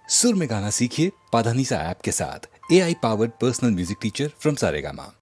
सुर में गाना सीखिए पाधानीसा ऐप के साथ। AI powered personal music teacher from Saregama.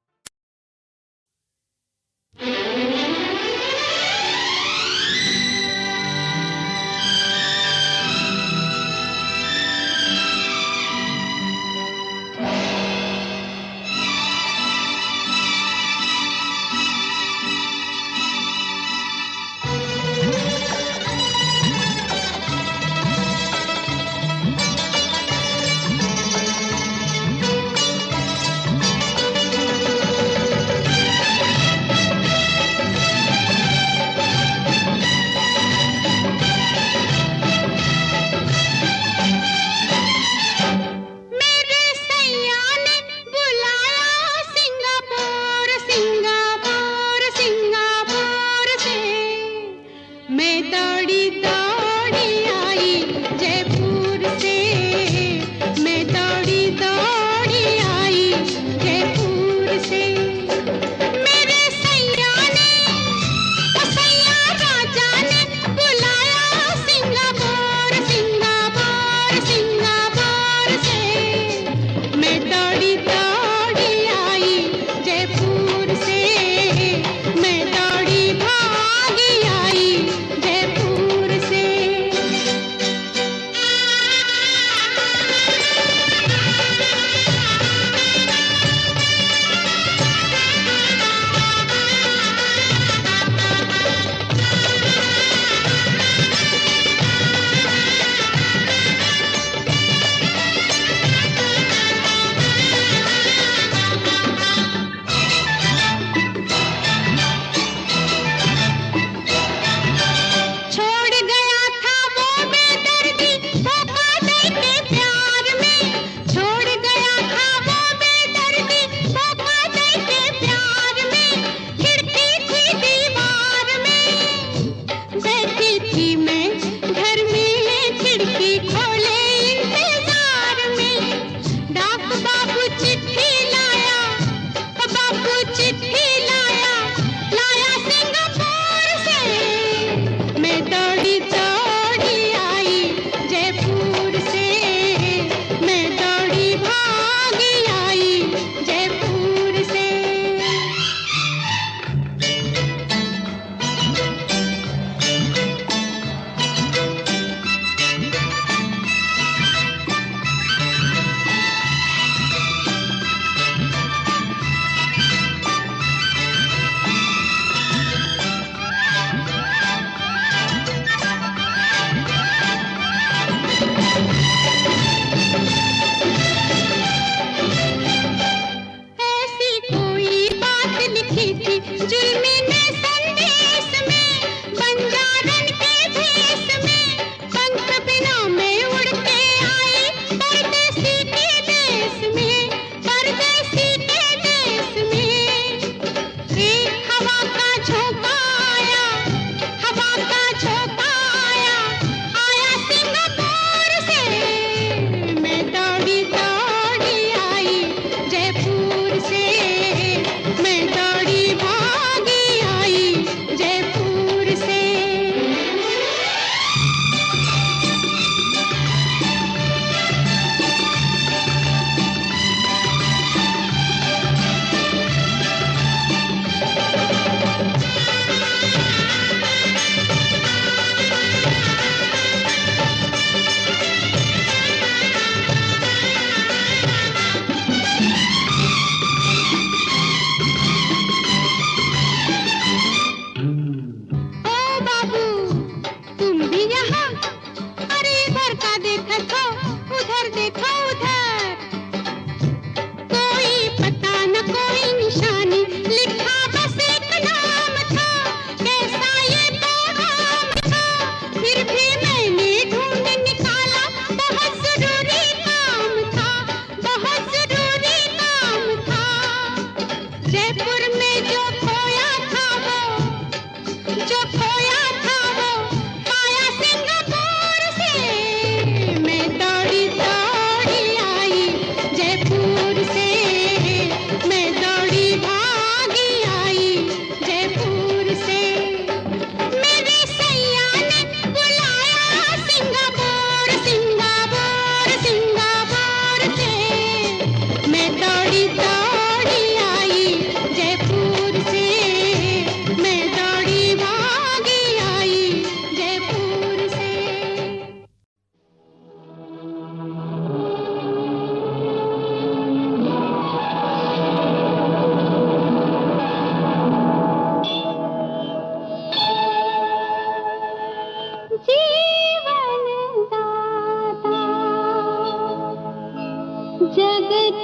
जगत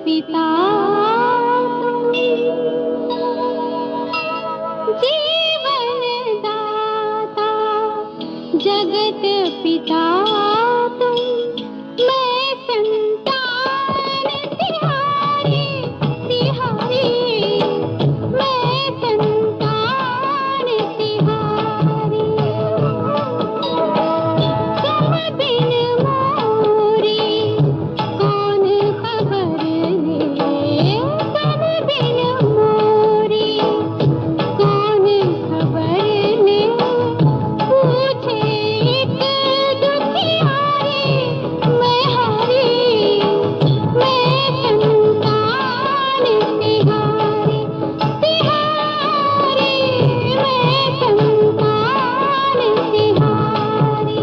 पिता जीवन दाता, जगत पिता तुम, मैं संतान तिहारी तिहारी, मैं संतान तिहारी। तुम बिन मोरी कौन खबर ले, तुम बिन मोरी कौन खबर ले, पूछे एक दुखियारी, मैं हारी, मैं संतान तिहारी तिहारी, मैं संतान तिहारी।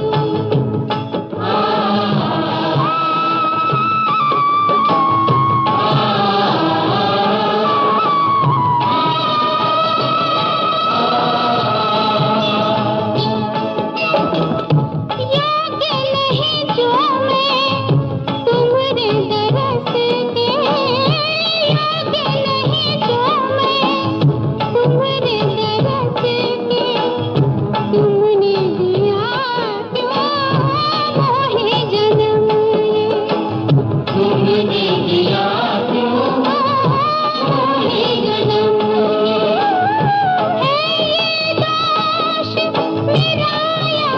योग्य नहीं जो मैं तुम्हारे दरस के, योग्य नहीं जो मैं तुम्हारे दरस के, तुमने दिया क्यों मोहे जन्म ये, तुमने दिया क्यों मोहे जन्म ये, है ये दोष मेरा या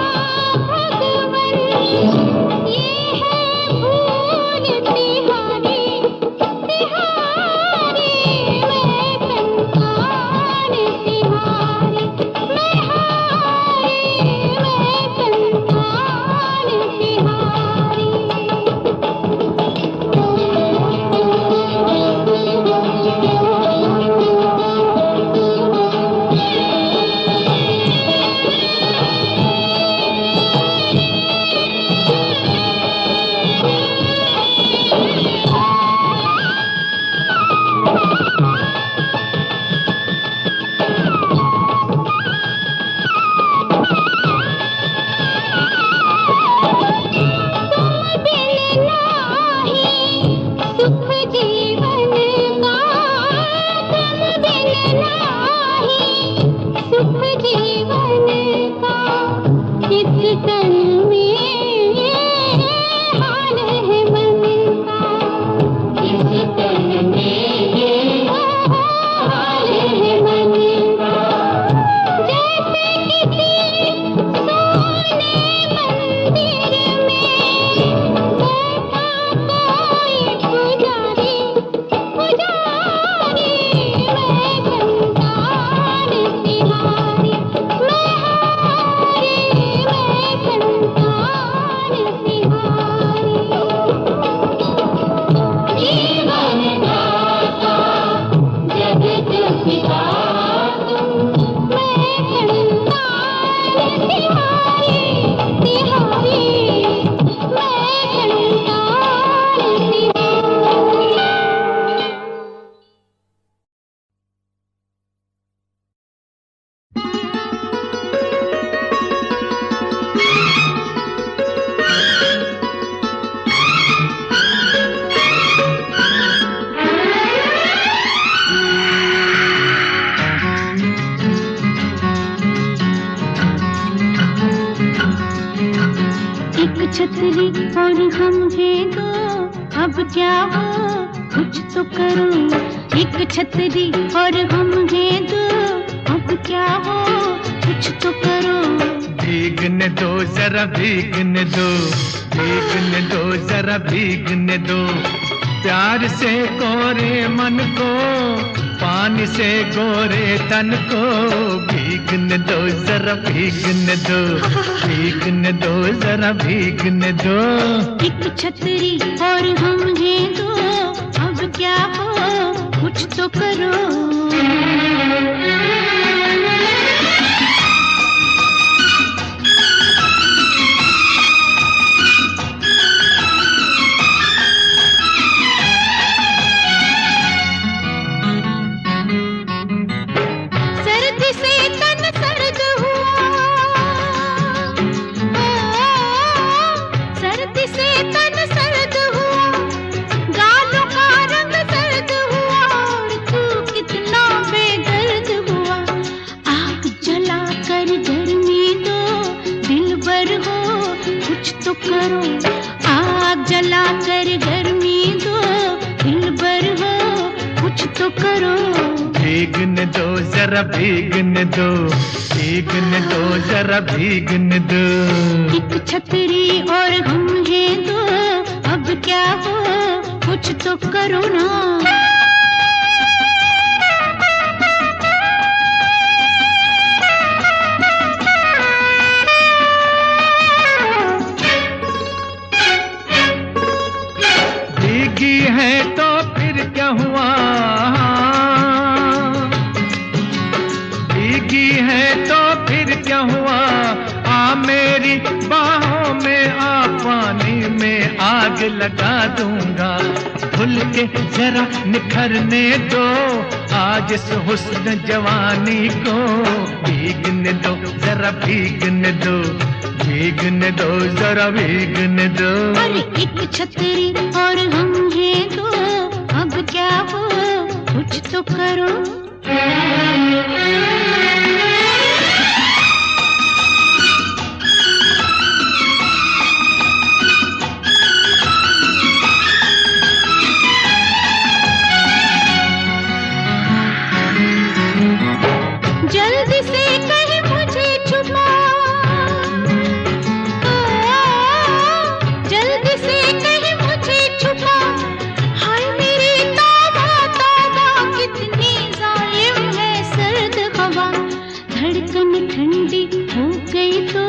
भगवन, ये है भूल तिहारी तिहारी, मैं संतान तिहारी, मैं हारी, मैं संतान तिहारी। बिन नाही सुख जीवन का, तुम बिन नाही सुख जीवन का, इस तन में हाल है मन का, इस तन में हाल है मन का, जैसे किसी सोने मंदिर में बैठा कोई पुजारी पुजारी, मैं संतान तिहारी, मैं हारी, मैं संतान तिहारी। जीवन दाता जगत पिता तुम, मैं संतान तिहारी तिहारी, मैं संतान तिहारी। एक छतरी और हम हैं दो, अब क्या हो कुछ तो करो, एक छतरी और हम हैं दो, अब क्या हो कुछ तो करो। भीगने दो जरा भीगने दो, भीगने दो जरा भीगने दो, प्यार से गोरे मन को, पानी से गोरे तन को, भीगने दो जरा भीगने दो, भीगने दो जरा भीगने दो। एक छतरी और हम हैं दो, अब क्या हो कुछ तो करो। सर्दी से तन सर्द हुआ, सर्दी से तन सर्द हुआ, भीगने दो जरा भीगने दो, भीगने दो जरा भीगने दो। एक छतरी और हम हैं दो, अब क्या हो कुछ तो करो ना। भीगी है तो फिर क्या हुआ, भीगी है तो फिर क्या हुआ, आ मेरी बाहों में आ, पानी में आग लगा दूंगा। खुल के जरा निखरने दो आज इस हुस्न जवानी को, भीगने दो जरा भीगने दो, भीगने दो जरा भीगने दो। अरे एक छतरी और हम हैं दो, अब क्या हो कुछ तो करो। जल्दी से कहीं मुझे छुपा, जल्दी से कहीं मुझे छुपा। हाय मेरी तौबा तौबा, कितनी जालिम है सर्द हवा। धड़कन ठंडी हो गई तो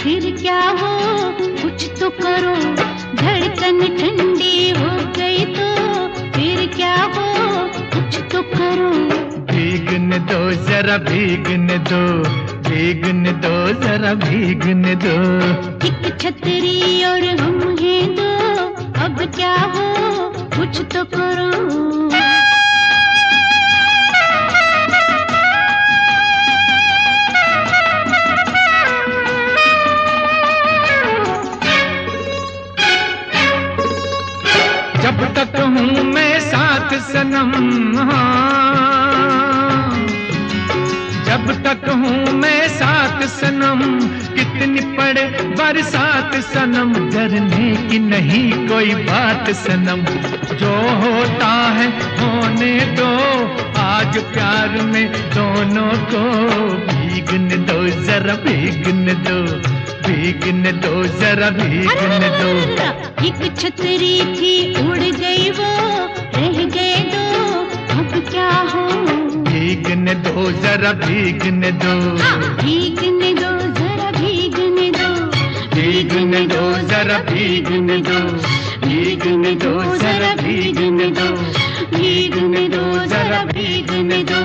फिर क्या हो कुछ तो करो। धड़कन ठंडी हो गई तो फिर क्या हो कुछ तो करो। भीगने दो जरा भीगने दो, भीगने दो जरा भीगने दो। एक छतरी और हम हैं दो, अब क्या हो कुछ तो करो। जब तक हूँ मैं साथ सनम, जब तक हूँ मैं साथ सनम, कितनी पड़े बरसात सनम, डरने की नहीं कोई बात सनम। जो होता है होने दो आज प्यार में दोनों को, भीगने दो जरा भीगने दो, भीगने दो जरा भीगने दो। एक छतरी थी उड़ गई वो, रह गए दो अब क्या हो। भीगने दो जरा भीगने दो, भीगने दो जरा भीगने दो, भीगने दो जरा भीगने दो, भीगने दो जरा भीगने दो, भीगने दो जरा भीगने दो,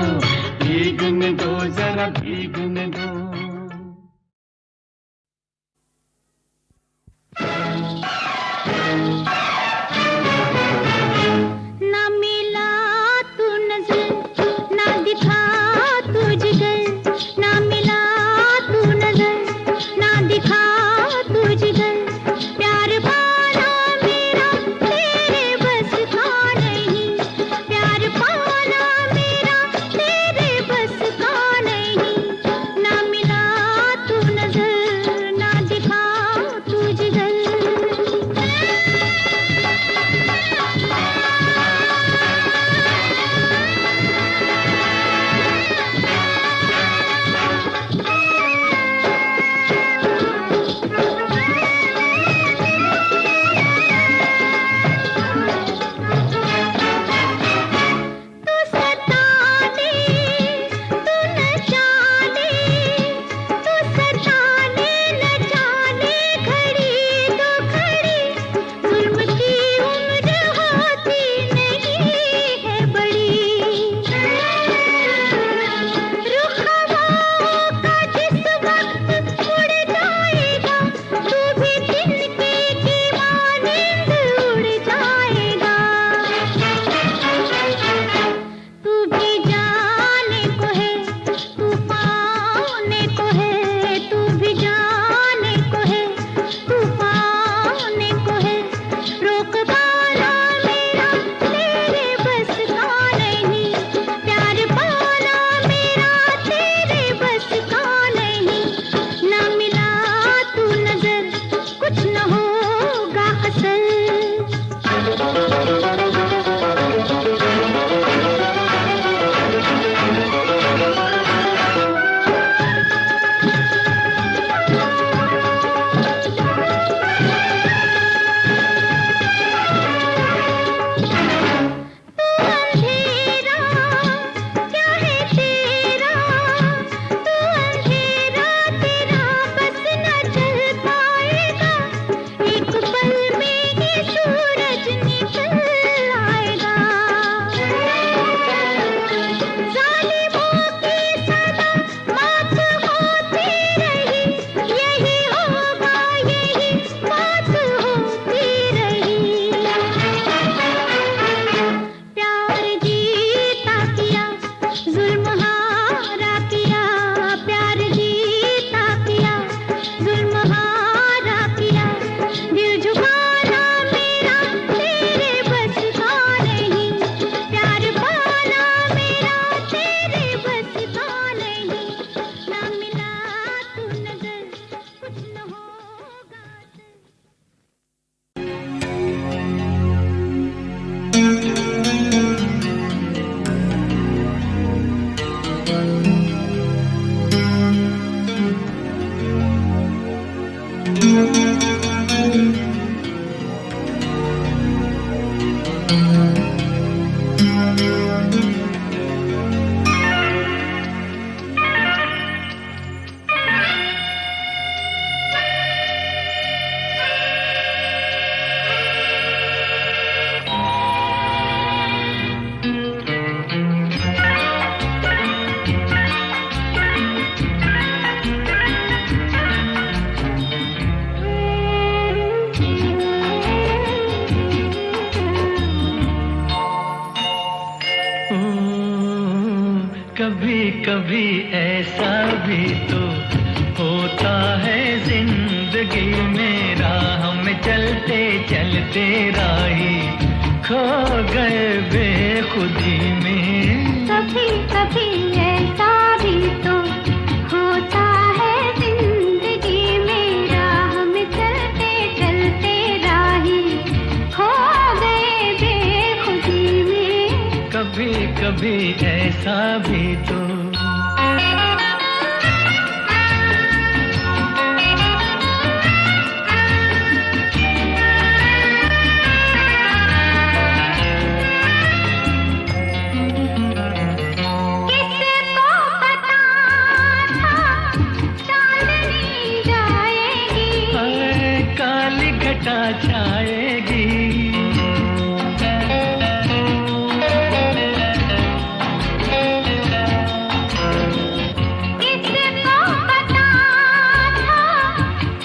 भीगने दो जरा भीगने दो। ना मिला तू नजर, ना दिखा तू जिगर, ना मिला तू नजर, ना दिखा तू जिगर। प्यार पाना मेरा तेरे बस का नहीं, प्यार पाना मेरा तेरे बस का नहीं। ना मिला तू नजर, ना दिखा तू जिगर। कभी कभी ऐसा भी तो होता है जिंदगी में, राह में चलते चलते राही खो गए बेखुदी में। कभी कभी ऐसा भी तो होता है जिंदगी में, राह में चलते चलते राही खो गए बेखुदी में। कभी कभी ऐसा भी तो। छाएगी किसको पता था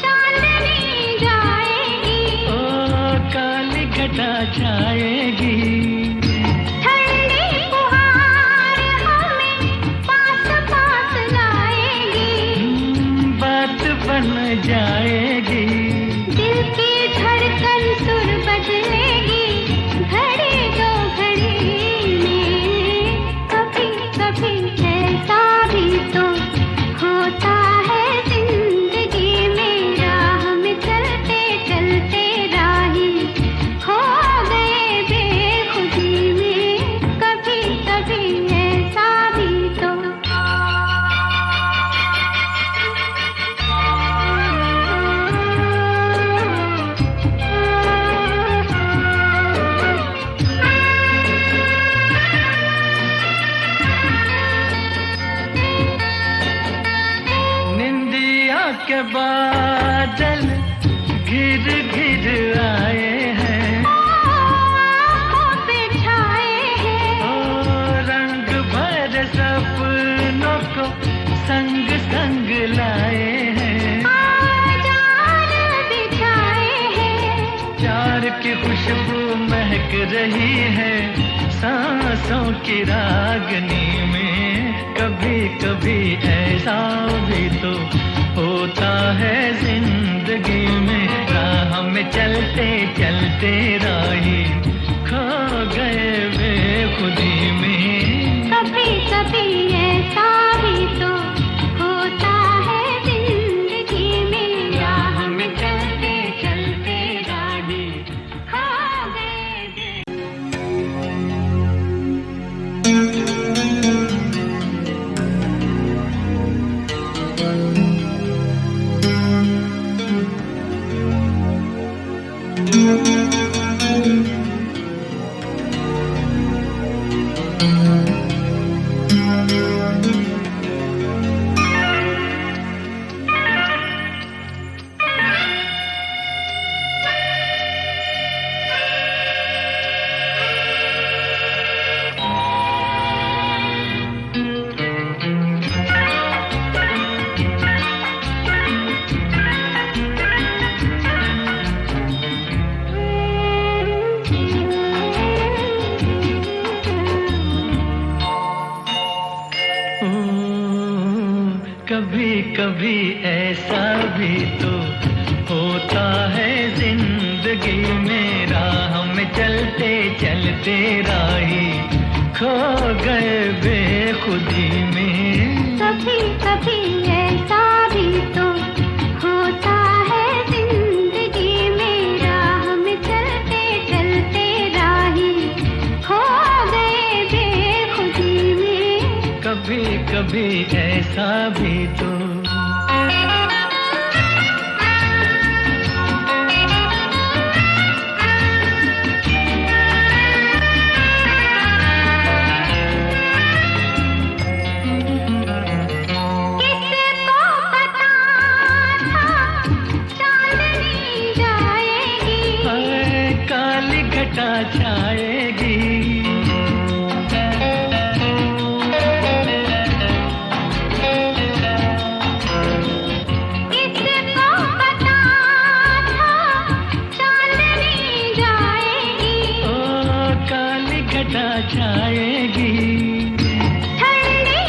चांदनी जाएगी। ओ काली घटा छाएगी, ठंडी फुहार हमें पास पास लाएगी। बात बन जाएगी, दिल की धड़कन सुर बदलेगी घड़ी दो घड़ी में। कभी कभी ऐसा भी तो होता है जिंदगी में, राह में चलते चलते राही खो गए बेखुदी में। कभी कभी ऐसा भी तो। के बादल घिर घिर आए हैं, आँखों पे छाए हैं। ओ रंग भर सपनों को संग संग लाए हैं। जाल बिछाए हैं। प्यार की खुशबू महक रही है सांसों की रागनी में। कभी कभी ऐसा भी तो होता है जिंदगी में, राह में चलते चलते राही खो गए बेखुदी में। कभी कभी ऐसा भी तो होता है जिंदगी में, राह में चलते चलते राही खो गए। कभी कभी ऐसा भी तो होता है जिंदगी में, राह में चलते चलते राही खो गए बेखुदी में। कभी कभी ऐसा भी तो होता है जिंदगी में, राह में चलते चलते राही खो गए बेखुदी में। कभी कभी ऐसा भी तो। छाएगी किसको पता था चांदनी जाएगी। ओ काली घटा छाएगी, ठंडी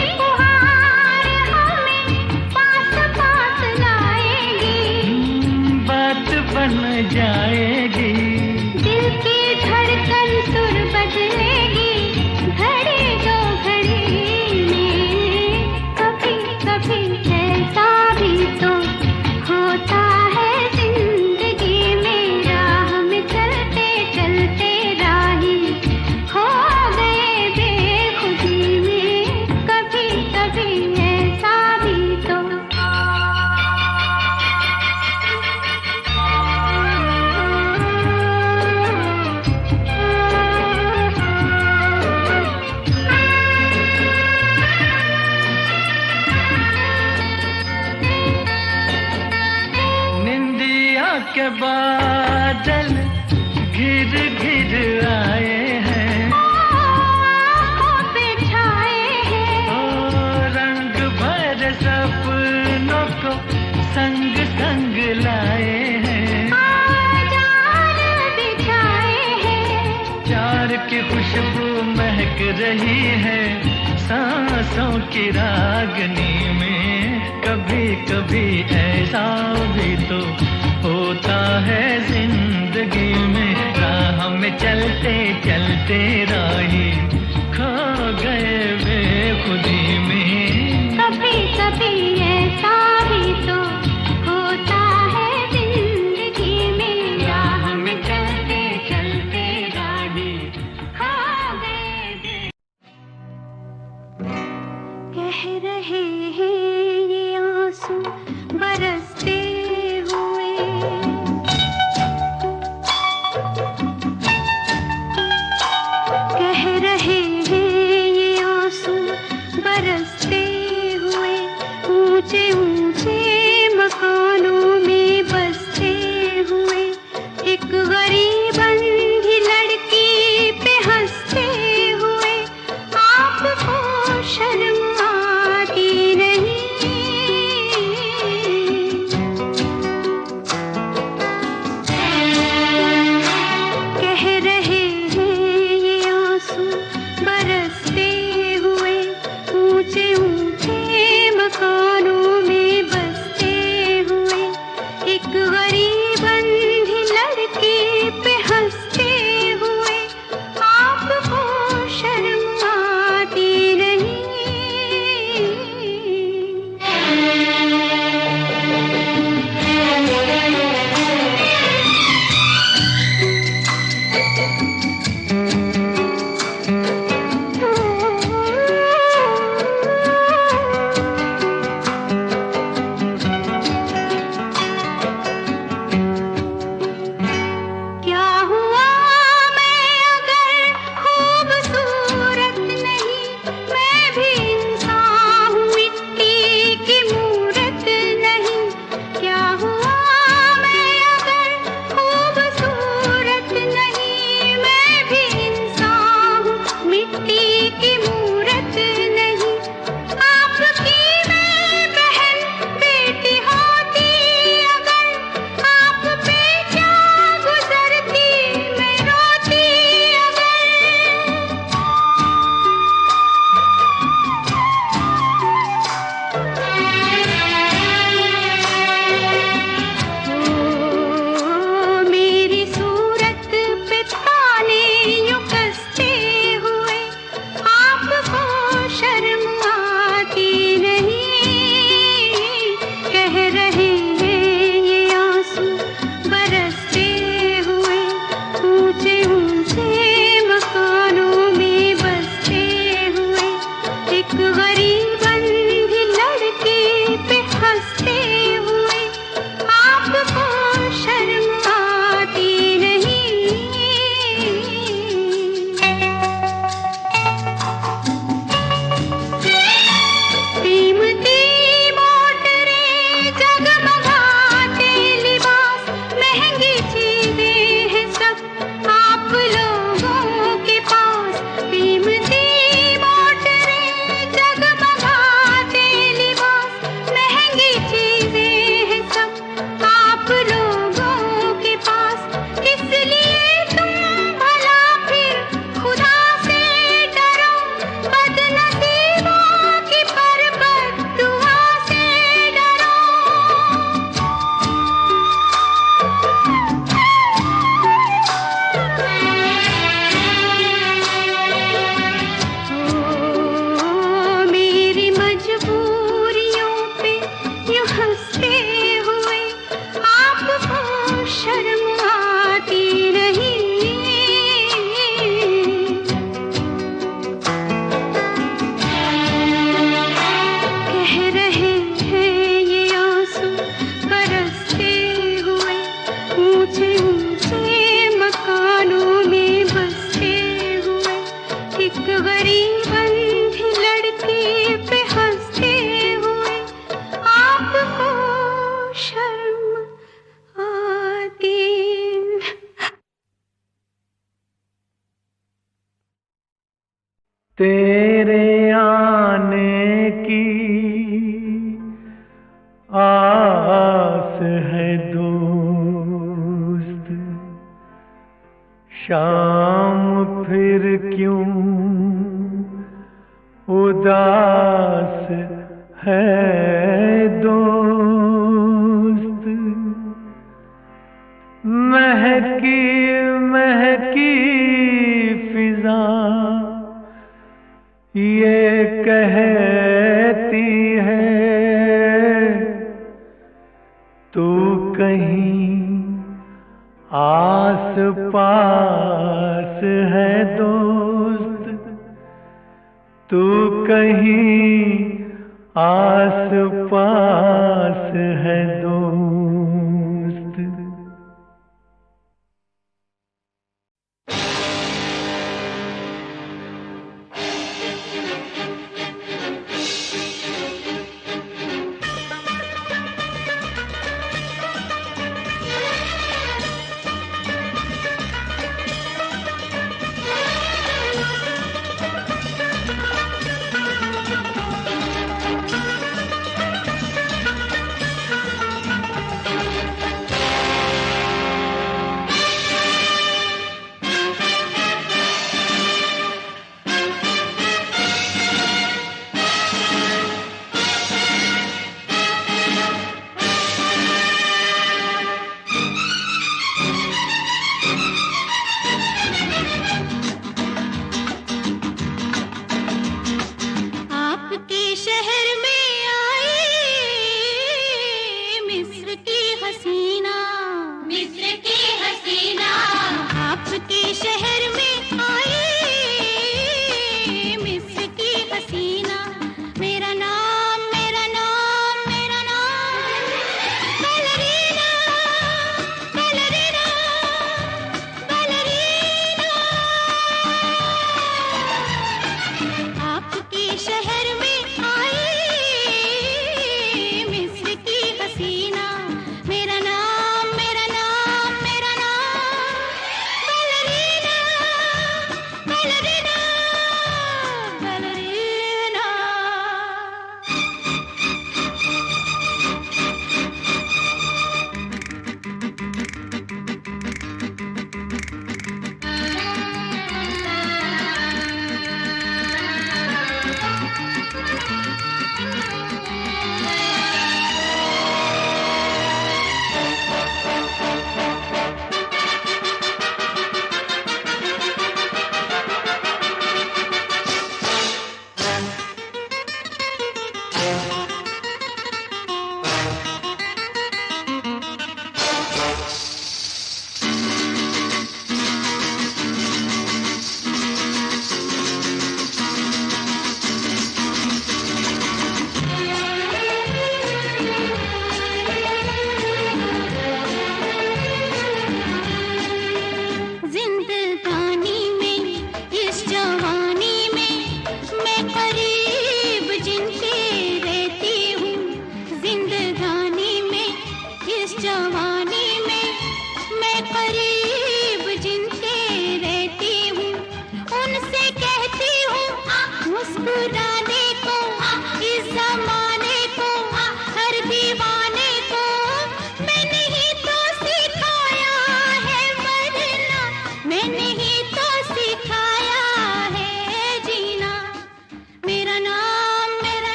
घिर घिर आए हैं, आँखों पे छाए हैं, ओ रंग भर सपनों को संग संग लाए हैं, जान बिछाए हैं। प्यार की खुशबू महक रही है सांसों की रागनी में। कभी कभी ऐसा भी तो होता है जिंदगी में, राह में चलते चलते राही खो गए बेखुदी में। कभी कभी ऐसा भी तो होता है जिंदगी में, राह में चलते चलते राही खो गए। कह रहे हैं ये आंसू बरसते हुए, कह रहे हैं ये आंसू बरसते तेरे आने की आस है दोस्त, शाम फिर क्यों उदास है दोस्त। महकी महकी फिजा ये कहती है तू कहीं आस पास है दोस्त, तू कहीं आस पास है दोस्त।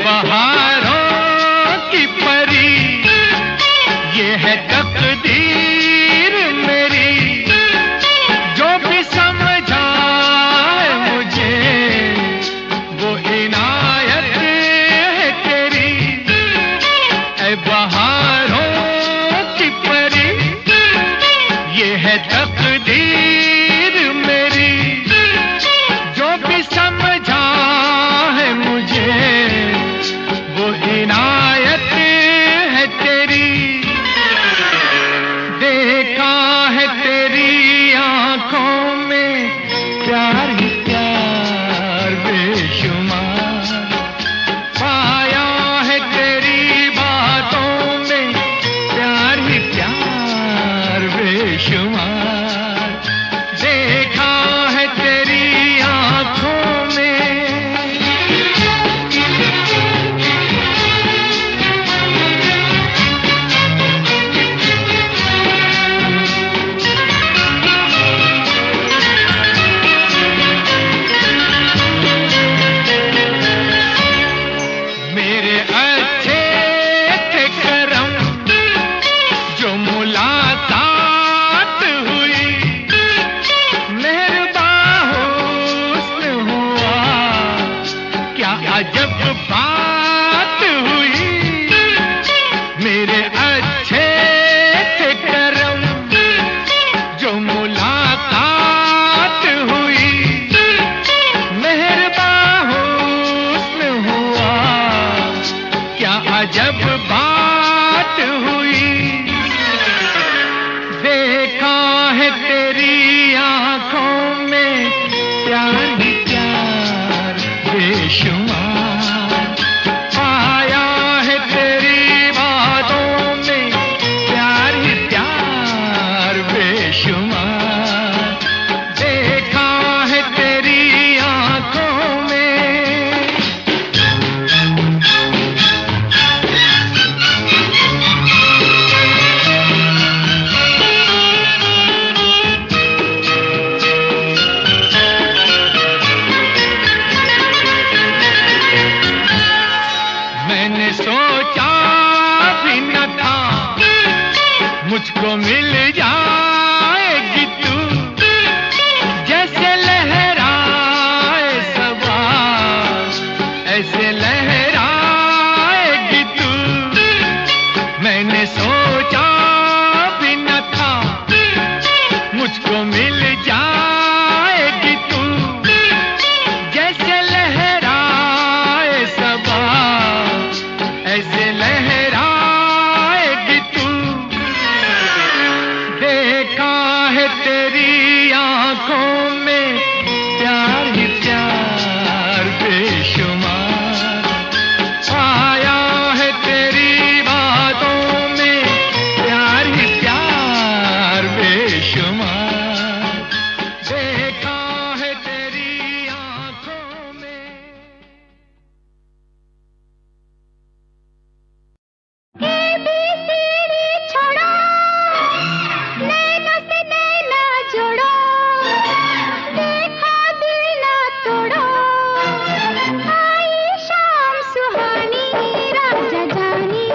बहारों की परी, ये है तकदीर मेरी, जो भी समझा है मुझे वो इनायत है तेरी। ऐ बहारों की परी, ये है तकदीर मेरी, जो भी समझा है मुझे वो इनायत है तेरी। देखा है तेरी आंखों में प्यार ही प्यार बेशुमार, पाया है तेरी बातों में प्यार ही प्यार बेशुमार। देखा है तेरी आंखों में। मेरे अच्छे थे करम जो मुलाकात हुई, मेहरबान हुस्न हुआ क्या अजब बात हुई। मेरे अच्छे थे करम जो मुलाकात हुई, मेहरबान हुस्न हुआ क्या अजब बात हुई। देखा है तेरी आंखों में प्यार ही प्यार बेशुमार, पाया है तेरी बातों में प्यार ही प्यार बेशुमार। देखा है तेरी आंखों में। मैंने सोचा भी न था मुझको मिल जाएगी तू, जैसे लहराए सबा ऐसे लहराएगी तू। मैंने सोचा भी न था मुझको मिल जाएगी तू, जैसे लहराए सबा ऐसे लहराएगी तू। देखा है तेरी आंखों में प्यार ही प्यार बेशुमार, पाया है तेरी बातों में प्यार ही प्यार बेशुमार। देखा है तेरी आंखों में। ABCD छोड़ो, नैनों से नैना जोड़ो, देखो दिल ना तोड़ो, आई शाम सुहानी, राजा जानी,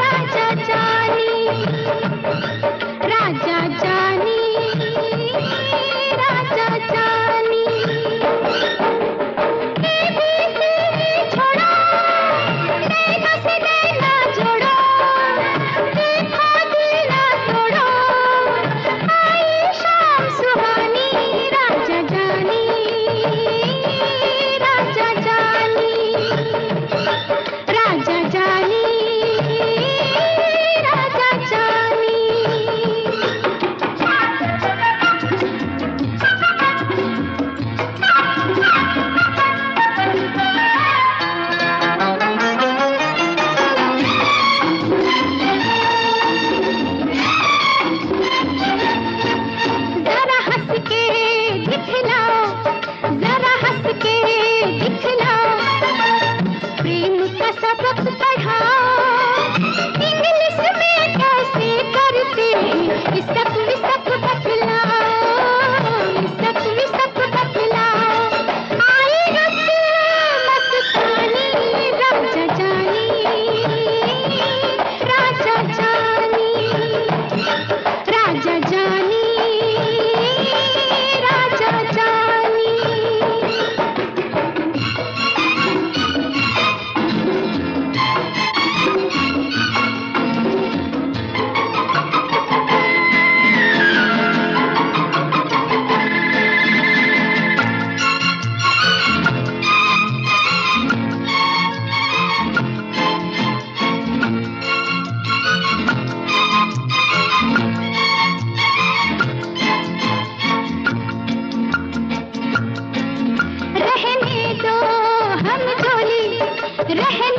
राजा जानी, राजा जानी, राजा जानी। ABCD छोड़ो, नैनों से नैना जोड़ो, देखो दिल ना तोड़ो, आई शाम सुहानी, राजा जानी, राजा जानी, राजा जानी, राजा जानी। जरा हंस के दिखलाओ, जरा हंस के दिखलाओ, प्रेम का सबक पढ़ाओ, इंग्लिश में कैसे करते इसक विसक बतलाओ, इसक विसक बतलाओ। आई रुत मस्तानी, रह